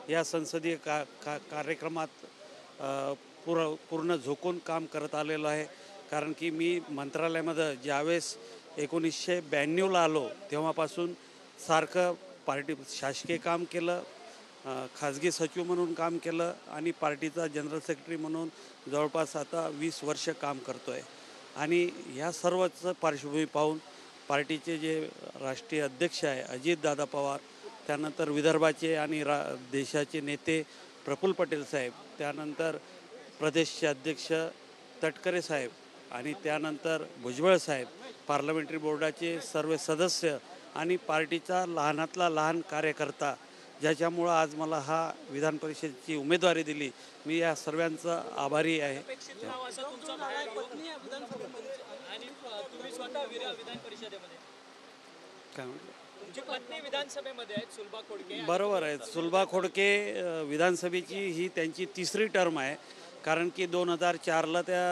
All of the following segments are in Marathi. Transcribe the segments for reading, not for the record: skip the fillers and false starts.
या संसदीय कार्यक्रमात पूर्ण झोकून काम करत आलेलो आहे. कारण की मी मंत्रालयामध्ये ज्यावेळेस 1992ला आलो तेव्हापासून सारखं शासकीय काम केलं, खाजगी सचिव म्हणून काम केलं आणि पार्टीचा जनरल सेक्रेटरी म्हणून जवळपास आता 20 वर्ष काम करतो आहे. आणि ह्या सर्वच पार्श्वभूमी पाहून पार्टीचे जे राष्ट्रीय अध्यक्ष आहे अजितदादा पवार, त्यानंतर विदर्भाचे आणि देशाचे नेते प्रफुल्ल पटेल साहेब, त्यानंतर प्रदेशचे अध्यक्ष तटकरे साहेब आणि त्यानंतर भुजबळ साहेब, पार्लमेंटरी बोर्डाचे सर्व सदस्य आणि पार्टीचा लहानातला लहान कार्यकर्ता, ज्याच्यामुळं आज मला हा विधान परिषदेची उमेदवारी दिली, मी या सर्वांचा आभारी आहे. काय बरोबर आहे. सुलभा खोडके विधानसभेची ही त्यांची तिसरी टर्म आहे. कारण की 2004ला त्या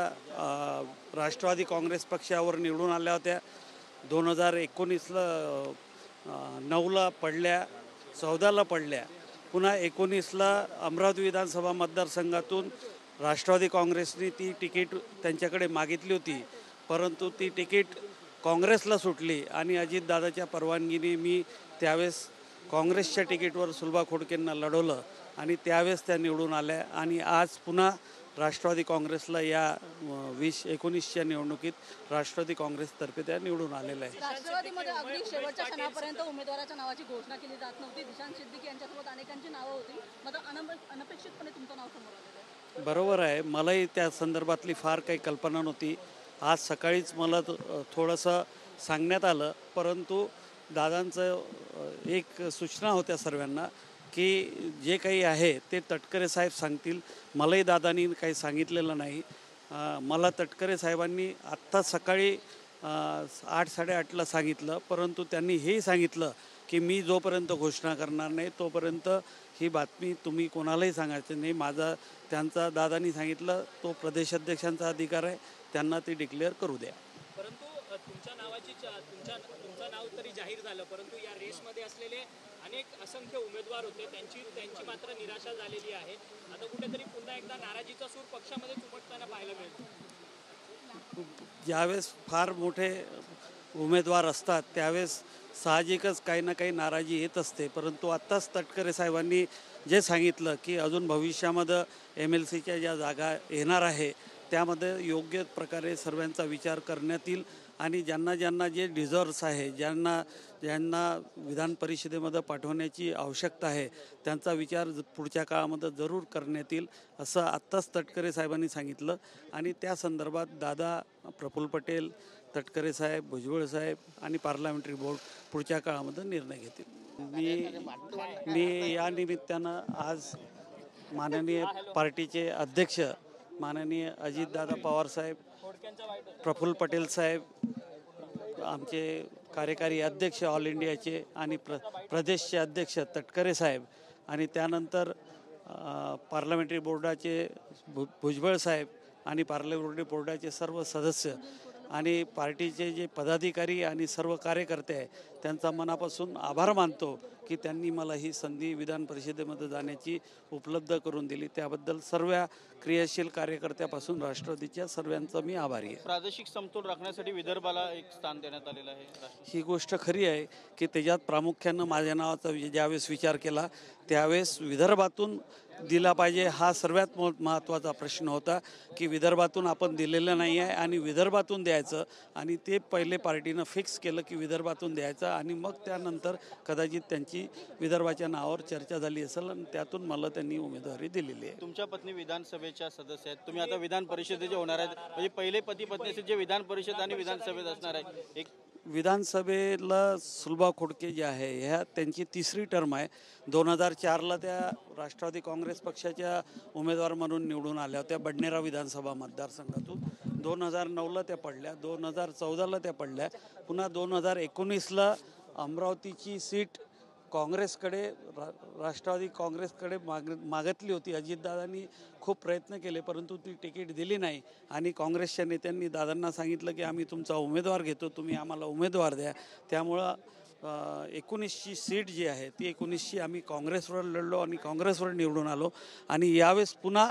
राष्ट्रवादी काँग्रेस पक्षावर निवडून आल्या होत्या. 2019ला 9ला पडल्या, 14ला पडल्या. पुन्हा 19ला अमरावती विधानसभा मतदारसंघातून राष्ट्रवादी काँग्रेसने ती तिकीट त्यांच्याकडे मागितली होती, परंतु ती तिकीट काँग्रेसला सुटली आणि अजितदादाच्या परवानगीने मी त्यावेळेस काँग्रेसच्या तिकीटवर सुलभा खोडकेंना लढवलं आणि त्यावेळेस त्या निवडून आल्या. आणि आज पुन्हा राष्ट्रवादी काँग्रेसला या 2019च्या निवडणुकीत राष्ट्रवादी काँग्रेसतर्फे त्या निवडून आलेल्या आहे. राष्ट्रवादीमध्ये अगदी शेवटच्या क्षणापर्यंत उमेदवाराच्या नावाची घोषणा केली जात नव्हती. दिशांत सिद्दीकी यांच्यासोबत अनेकांची नावं होती, मात्र अनपेक्षितपणे तुमचं नाव समोर आलेलं आहे. बरोबर आहे. मलाही त्या संदर्भातली फार काही कल्पना नव्हती. आज सकाळीच मला थोडंसं सांगण्यात आलं, परंतु दादांचं एक सूचना होत्या सर्वांना की जे काही आहे ते तटकरे साहेब सांगतील. मलाही दादांनी काही सांगितलेलं नाही. मला तटकरे साहेबांनी आत्ता सकाळी 8-8:30ला सांगितलं, परंतु त्यांनी हेही सांगितलं की मी जोपर्यंत घोषणा करणार नाही तोपर्यंत ही बातमी तुम्ही कोणालाही सांगायचं नाही. त्यांचा दादांनी सांगितलं तो प्रदेशाध्यक्षांचा अधिकार आहे, त्यांना ते डिक्लेअर करू द्या. परंतु तुमचं नाव तरी जाहीर झालं, परंतु या रेसमध्ये असलेले अनेक असंख्य उमेदवार होते, त्यांची मात्र निराशा झालेली आहे. आता कुठेतरी पुन्हा एकदा नाराजीचा सूर पक्षामध्ये उमटताना पाहायला मिळतो. ज्यावेळेस फार मोठे उमेदवार असतात त्यावेळेस साहजिकच काही ना काही नाराजी येत असते, परंतु आत्ताच तटकरे साहेबांनी जे सांगितलं की अजून भविष्यामध्ये MLCच्या ज्या जागा येणार आहे त्यामध्ये योग्य प्रकारे सर्वांचा विचार करण्यात येईल आणि ज्यांना ज्यांना जे डिझर्व्स आहे, ज्यांना विधान परिषदेमध्ये पाठवण्याची आवश्यकता आहे त्यांचा विचार पुढच्या काळामध्ये जरूर करण्यात येईल असं आत्ताच तटकरे साहेबांनी सांगितलं. आणि त्या संदर्भात दादा, प्रफुल्ल पटेल, तटकरे साहेब, भुजबळ साहेब आणि पार्लमेंटरी बोर्ड पुढच्या काळामध्ये निर्णय घेतील. मी या निमित्तानं आज माननीय पार्टीचे अध्यक्ष माननीय अजितदादा पवार साहेब, प्रफुल्ल पटेल साहेब, आमचे कार्यकारी अध्यक्ष ऑल इंडियाचे आणि प्रदेशचे अध्यक्ष तटकरे साहेब आणि त्यानंतर पार्लमेंटरी बोर्डाचे भुजबळ साहेब आणि पार्लमेंटरी बोर्डाचे सर्व सदस्य आणि पार्टीचे जे पदाधिकारी आणि सर्व कार्यकर्ते आहे त्यांचा मनापासून आभार मानतो की त्यांनी मला ही संधी विधान परिषदेमध्ये जाण्याची उपलब्ध करून दिली. त्याबद्दल सर्व क्रियाशील कार्यकर्त्यापासून राष्ट्रवादीच्या सर्वांचा मी आभारी आहे. प्रादेशिक समतोल राखण्यासाठी विदर्भाला एक स्थान देण्यात आलेलं आहे. ही गोष्ट खरी आहे की त्याच्यात प्रामुख्यानं माझ्या नावाचा ज्यावेळेस विचार केला त्यावेळेस विदर्भातून दिला पाहिजे हा सर्वात महत्त्वाचा प्रश्न होता की विदर्भातून आपण दिलेलं नाही आहे आणि विदर्भातून द्यायचं आणि ते पहिले पार्टीनं फिक्स केलं की विदर्भातून द्यायचं आणि मग त्यानंतर कदाचित त्यांची विदर्भाच्या नावावर चर्चा झाली असेल आणि त्यातून मला त्यांनी उमेदवारी दिलेली आहे. तुमच्या पत्नी विधानसभेच्या सदस्य आहेत, तुम्ही आता विधान परिषदेचे होणार आहेत, म्हणजे पहिले पती पत्नी जे विधान परिषद आणि विधानसभेत असणार आहे. एक विधानसभेला सुलभा खोडके जे आहे ह्या त्यांची तिसरी टर्म आहे. 2004ला त्या राष्ट्रवादी काँग्रेस पक्षाच्या उमेदवार म्हणून निवडून आल्या होत्या बडनेरा विधानसभा मतदारसंघातून. 2009ला त्या पडल्या, 2014ला त्या पडल्या, पुन्हा 2019ला अमरावतीची सीट काँग्रेसकडे राष्ट्रवादी काँग्रेसकडे मागितली होती. अजितदादांनी खूप प्रयत्न केले परंतु ती तिकीट दिली नाही आणि काँग्रेसच्या नेत्यांनी दादांना सांगितलं की आम्ही तुमचा उमेदवार घेतो, तुम्ही आम्हाला उमेदवार द्या. त्यामुळं 19ची सीट जी आहे ती 19ची आम्ही काँग्रेसवर लढलो आणि काँग्रेसवर निवडून आलो आणि यावेळेस पुन्हा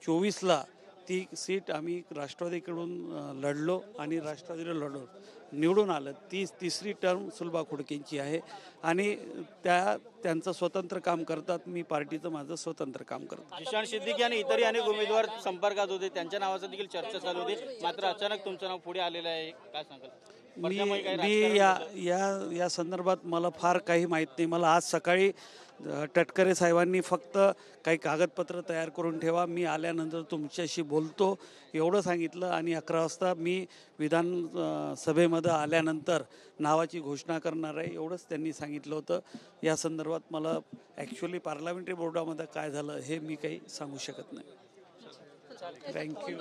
24ला ती सीट आम्ही राष्ट्रवादीकडून लढलो आणि राष्ट्रवादीला लढलो निवडून आलं. ती तिसरी टर्म सुलभा खोडकेंची आहे आणि त्यांचं स्वतंत्र काम करतात. मी पार्टीचं माझं स्वतंत्र काम करतो. जिशान सिद्दीकी आणि इतरही अनेक उमेदवार संपर्कात होते, त्यांच्या नावाचा देखील चर्चा चालू होती, मात्र अचानक तुमचं नाव पुढे आलेलं आहे, काय सांगाल? मी या संदर्भात मला फार काही माहीत नाही. मला आज सकाळी तटकरे साहेबांनी फक्त काही कागदपत्र तयार करून ठेवा, मी आल्यानंतर तुमच्याशी बोलतो एवढं सांगितलं आणि 11 वाजता मी विधानसभेमध्ये आल्यानंतर नावाची घोषणा करणार आहे एवढंच त्यांनी सांगितलं होतं. या संदर्भात मला ॲक्च्युली पार्लमेंटरी बोर्डामध्ये काय झालं हे मी काही सांगू शकत नाही. थँक्यू.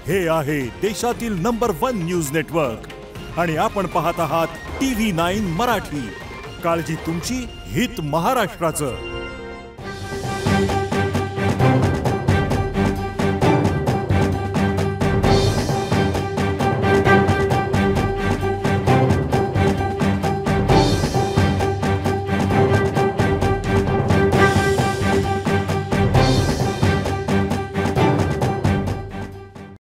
हे आहे देशातील नंबर 1 न्यूज नेटवर्क आणि आपण पाहत आहात TV9 मराठी. काळजी तुमची, हित महाराष्ट्राचं.